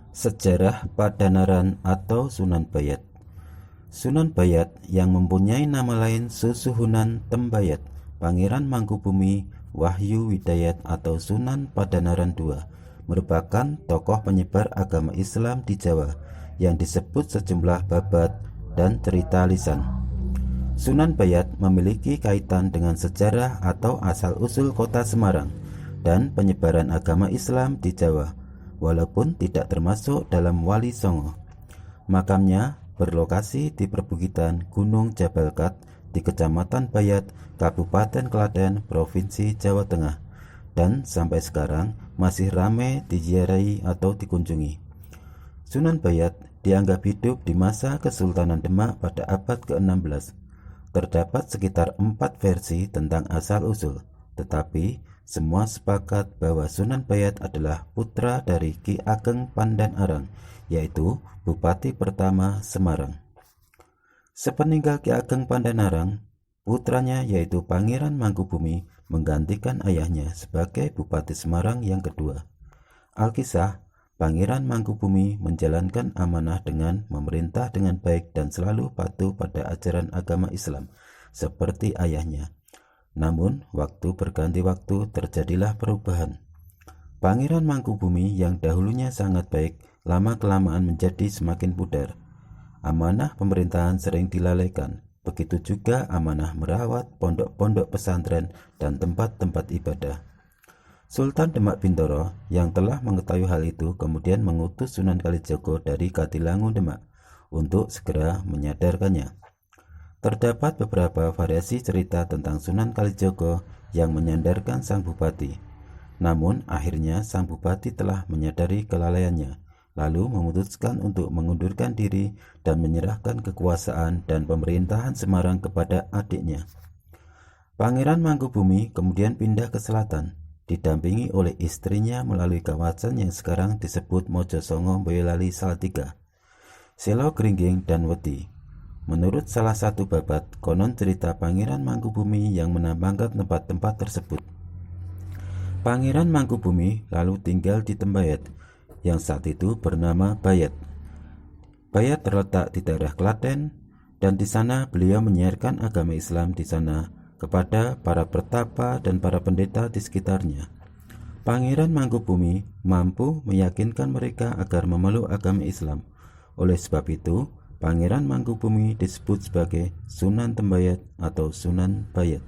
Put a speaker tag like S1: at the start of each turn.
S1: Sejarah Padanaran atau Sunan Bayat. Sunan Bayat yang mempunyai nama lain Susuhunan Tembayat, Pangeran Mangkubumi Wahyu Widayat atau Sunan Padanaran II, merupakan tokoh penyebar agama Islam di Jawa yang disebut sejumlah babat dan cerita lisan. Sunan Bayat memiliki kaitan dengan sejarah atau asal-usul kota Semarang dan penyebaran agama Islam di Jawa, walaupun tidak termasuk dalam Wali Songo. Makamnya berlokasi di perbukitan Gunung Jabalkat di Kecamatan Bayat, Kabupaten Klaten, Provinsi Jawa Tengah, dan sampai sekarang masih ramai diziarahi atau dikunjungi. Sunan Bayat dianggap hidup di masa Kesultanan Demak pada abad ke-16. Terdapat sekitar 4 versi tentang asal-usul, tetapi semua sepakat bahwa Sunan Bayat adalah putra dari Ki Ageng Pandanarang, yaitu Bupati pertama Semarang. Sepeninggal Ki Ageng Pandanarang, putranya yaitu Pangeran Mangkubumi menggantikan ayahnya sebagai Bupati Semarang yang kedua. Alkisah, Pangeran Mangkubumi menjalankan amanah dengan memerintah dengan baik dan selalu patuh pada ajaran agama Islam, seperti ayahnya. Namun, waktu berganti waktu terjadilah perubahan. Pangeran Mangkubumi yang dahulunya sangat baik, lama-kelamaan menjadi semakin pudar. Amanah pemerintahan sering dilalaikan, begitu juga amanah merawat pondok-pondok pesantren dan tempat-tempat ibadah. Sultan Demak Bintoro yang telah mengetahui hal itu kemudian mengutus Sunan Kalijaga dari Katilangu Demak untuk segera menyadarkannya. Terdapat beberapa variasi cerita tentang Sunan Kalijaga yang menyandarkan sang bupati. Namun akhirnya sang bupati telah menyadari kelalaiannya, lalu memutuskan untuk mengundurkan diri dan menyerahkan kekuasaan dan pemerintahan Semarang kepada adiknya. Pangeran Mangkubumi kemudian pindah ke selatan, didampingi oleh istrinya melalui kawasan yang sekarang disebut Mojosongo, Boyolali, Salatiga, Selo Gringging, dan Wedi. Menurut salah satu babat, konon cerita Pangeran Mangkubumi yang menambangkan tempat-tempat tersebut. Pangeran Mangkubumi lalu tinggal di Tembayat, yang saat itu bernama Bayat. Bayat terletak di daerah Klaten, dan di sana beliau menyiarkan agama Islam di sana kepada para pertapa dan para pendeta di sekitarnya. Pangeran Mangkubumi mampu meyakinkan mereka agar memeluk agama Islam. Oleh sebab itu, Pangeran Mangkubumi disebut sebagai Sunan Tembayat atau Sunan Bayat.